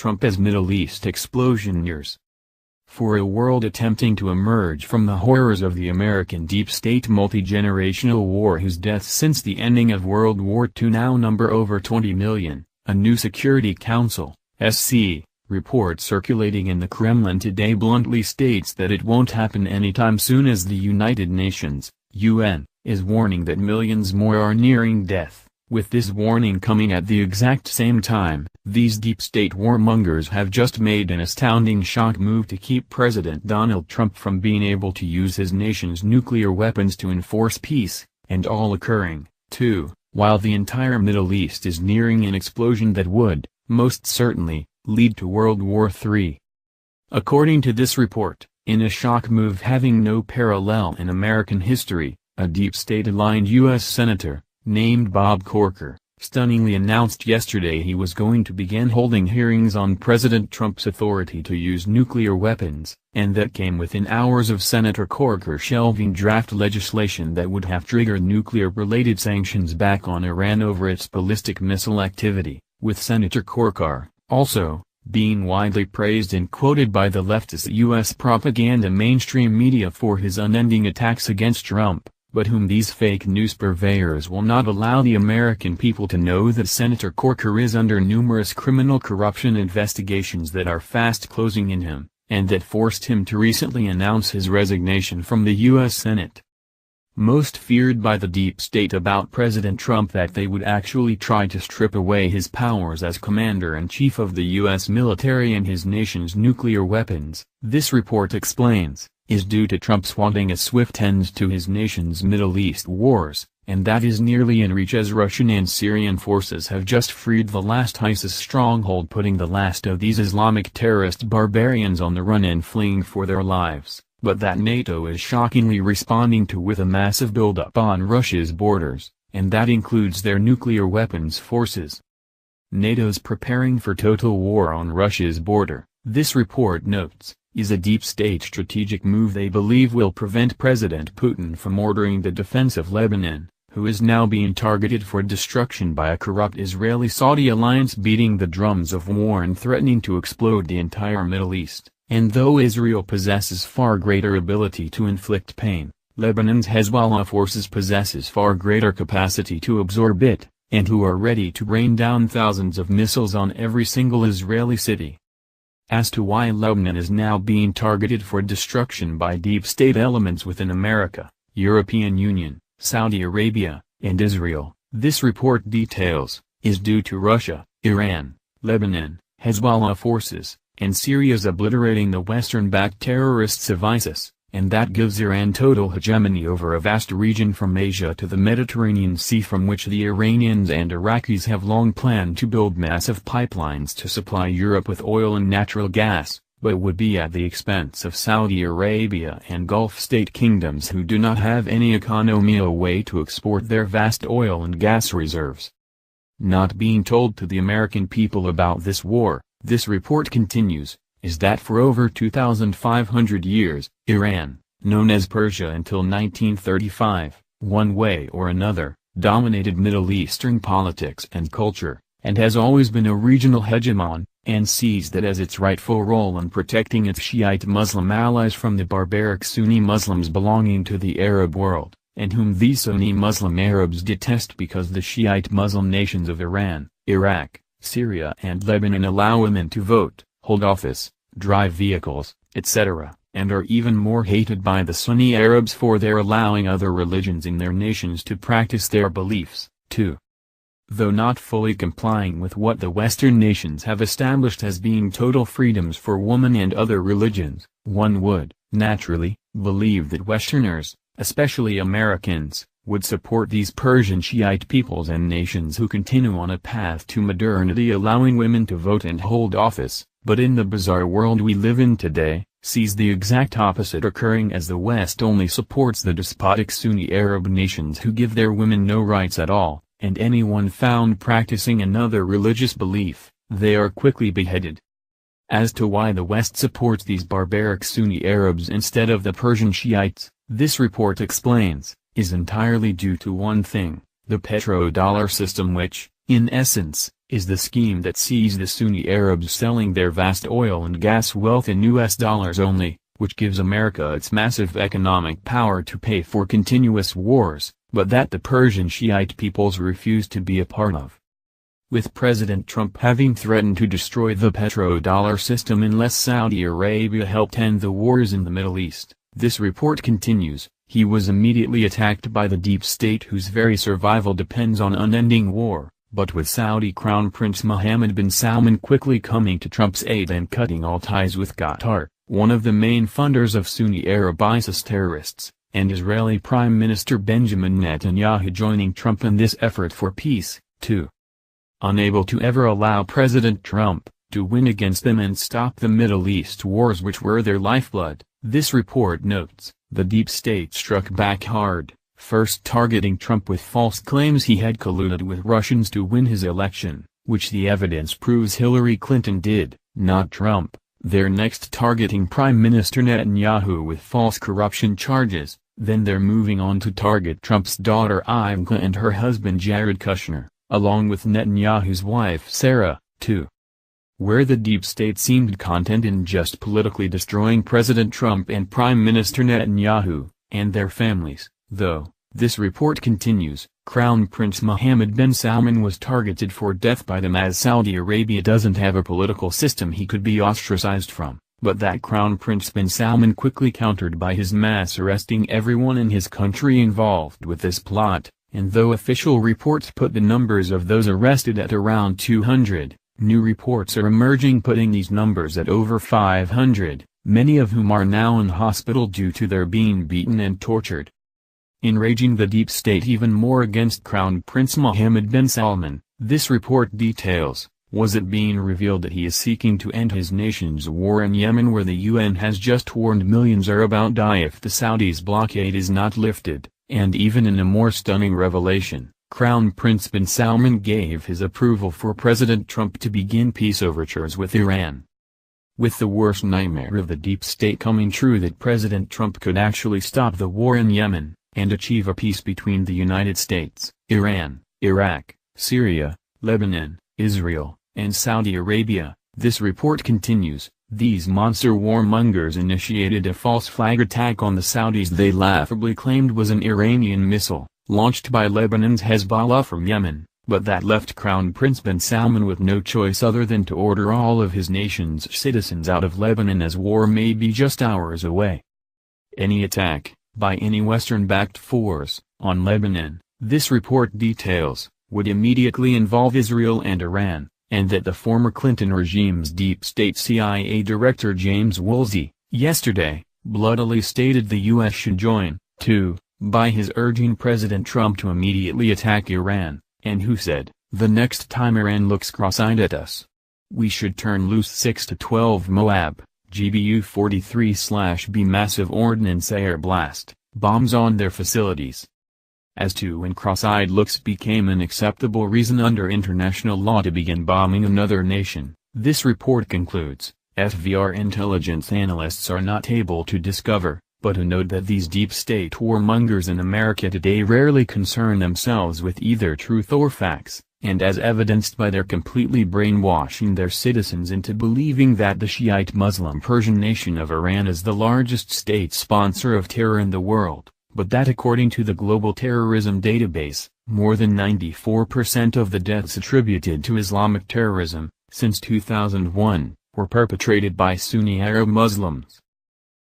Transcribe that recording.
Trump as Middle East explosion years. For a world attempting to emerge from the horrors of the American deep state multi-generational war whose deaths since the ending of World War II now number over 20 million, a new Security Council (SC) report circulating in the Kremlin today bluntly states that it won't happen anytime soon, as the United Nations (UN) is warning that millions more are nearing death. With this warning coming at the exact same time, these deep state warmongers have just made an astounding shock move to keep President Donald Trump from being able to use his nation's nuclear weapons to enforce peace, and all occurring, too, while the entire Middle East is nearing an explosion that would, most certainly, lead to World War III. According to this report, in a shock move having no parallel in American history, a deep state-aligned U.S. Senator, named Bob Corker, stunningly announced yesterday he was going to begin holding hearings on President Trump's authority to use nuclear weapons, and that came within hours of Senator Corker shelving draft legislation that would have triggered nuclear-related sanctions back on Iran over its ballistic missile activity, with Senator Corker, also, being widely praised and quoted by the leftist U.S. propaganda mainstream media for his unending attacks against Trump, but whom these fake news purveyors will not allow the American people to know that Senator Corker is under numerous criminal corruption investigations that are fast closing in him, and that forced him to recently announce his resignation from the U.S. Senate. Most feared by the deep state about President Trump that they would actually try to strip away his powers as commander-in-chief of the U.S. military and his nation's nuclear weapons, this report explains, is due to Trump's wanting a swift end to his nation's Middle East wars, and that is nearly in reach as Russian and Syrian forces have just freed the last ISIS stronghold, putting the last of these Islamic terrorist barbarians on the run and fleeing for their lives, but that NATO is shockingly responding to with a massive buildup on Russia's borders, and that includes their nuclear weapons forces. NATO's preparing for total war on Russia's border, this report notes, is a deep state strategic move they believe will prevent President Putin from ordering the defense of Lebanon, who is now being targeted for destruction by a corrupt Israeli-Saudi alliance beating the drums of war and threatening to explode the entire Middle East. And though Israel possesses far greater ability to inflict pain, Lebanon's Hezbollah forces possesses far greater capacity to absorb it, and who are ready to rain down thousands of missiles on every single Israeli city. As to why Lebanon is now being targeted for destruction by deep state elements within America, European Union, Saudi Arabia, and Israel, this report details, is due to Russia, Iran, Lebanon, Hezbollah forces, and Syria's obliterating the Western-backed terrorists of ISIS, and that gives Iran total hegemony over a vast region from Asia to the Mediterranean Sea, from which the Iranians and Iraqis have long planned to build massive pipelines to supply Europe with oil and natural gas, but would be at the expense of Saudi Arabia and Gulf state kingdoms who do not have any economic way to export their vast oil and gas reserves. Not being told to the American people about this war, this report continues, is that for over 2,500 years, Iran, known as Persia until 1935, one way or another, dominated Middle Eastern politics and culture, and has always been a regional hegemon, and sees that as its rightful role in protecting its Shiite Muslim allies from the barbaric Sunni Muslims belonging to the Arab world, and whom these Sunni Muslim Arabs detest because the Shiite Muslim nations of Iran, Iraq, Syria and Lebanon allow women to vote, hold office, drive vehicles, etc., and are even more hated by the Sunni Arabs for their allowing other religions in their nations to practice their beliefs, too. Though not fully complying with what the Western nations have established as being total freedoms for women and other religions, one would, naturally, believe that Westerners, especially Americans, would support these Persian Shiite peoples and nations who continue on a path to modernity, allowing women to vote and hold office, but in the bizarre world we live in today, sees the exact opposite occurring, as the West only supports the despotic Sunni Arab nations who give their women no rights at all, and anyone found practicing another religious belief, they are quickly beheaded. As to why the West supports these barbaric Sunni Arabs instead of the Persian Shiites, this report explains, is entirely due to one thing, the petrodollar system which, in essence, is the scheme that sees the Sunni Arabs selling their vast oil and gas wealth in US dollars only, which gives America its massive economic power to pay for continuous wars, but that the Persian Shiite peoples refuse to be a part of. With President Trump having threatened to destroy the petrodollar system unless Saudi Arabia helped end the wars in the Middle East, this report continues, he was immediately attacked by the deep state whose very survival depends on unending war. But with Saudi Crown Prince Mohammed bin Salman quickly coming to Trump's aid and cutting all ties with Qatar, one of the main funders of Sunni Arab ISIS terrorists, and Israeli Prime Minister Benjamin Netanyahu joining Trump in this effort for peace, too. Unable to ever allow President Trump to win against them and stop the Middle East wars which were their lifeblood, this report notes, the deep state struck back hard. First targeting Trump with false claims he had colluded with Russians to win his election, which the evidence proves Hillary Clinton did, not Trump. They're next targeting Prime Minister Netanyahu with false corruption charges, then they're moving on to target Trump's daughter Ivanka and her husband Jared Kushner, along with Netanyahu's wife Sarah, too. Where the deep state seemed content in just politically destroying President Trump and Prime Minister Netanyahu, and their families. Though, this report continues, Crown Prince Mohammed bin Salman was targeted for death by them as Saudi Arabia doesn't have a political system he could be ostracized from, but that Crown Prince bin Salman quickly countered by his mass arresting everyone in his country involved with this plot, and though official reports put the numbers of those arrested at around 200, new reports are emerging putting these numbers at over 500, many of whom are now in hospital due to their being beaten and tortured. Enraging the deep state even more against Crown Prince Mohammed bin Salman, this report details, was it being revealed that he is seeking to end his nation's war in Yemen where the UN has just warned millions are about to die if the Saudis' blockade is not lifted, and even in a more stunning revelation, Crown Prince bin Salman gave his approval for President Trump to begin peace overtures with Iran. With the worst nightmare of the deep state coming true that President Trump could actually stop the war in Yemen, and achieve a peace between the United States, Iran, Iraq, Syria, Lebanon, Israel, and Saudi Arabia, this report continues, these monster warmongers initiated a false flag attack on the Saudis they laughably claimed was an Iranian missile, launched by Lebanon's Hezbollah from Yemen, but that left Crown Prince bin Salman with no choice other than to order all of his nation's citizens out of Lebanon as war may be just hours away. Any attack, by any Western-backed force, on Lebanon, this report details, would immediately involve Israel and Iran, and that the former Clinton regime's deep state CIA director James Woolsey, yesterday, bloodily stated the U.S. should join, too, by his urging President Trump to immediately attack Iran, and who said, the next time Iran looks cross-eyed at us, we should turn loose 6 to 12 Moab. GBU-43/B massive ordnance air blast, bombs on their facilities. As to when cross-eyed looks became an acceptable reason under international law to begin bombing another nation, this report concludes, FVR intelligence analysts are not able to discover, but who note that these deep state warmongers in America today rarely concern themselves with either truth or facts, and as evidenced by their completely brainwashing their citizens into believing that the Shiite Muslim Persian nation of Iran is the largest state sponsor of terror in the world, but that according to the Global Terrorism Database, more than 94% of the deaths attributed to Islamic terrorism, since 2001, were perpetrated by Sunni Arab Muslims.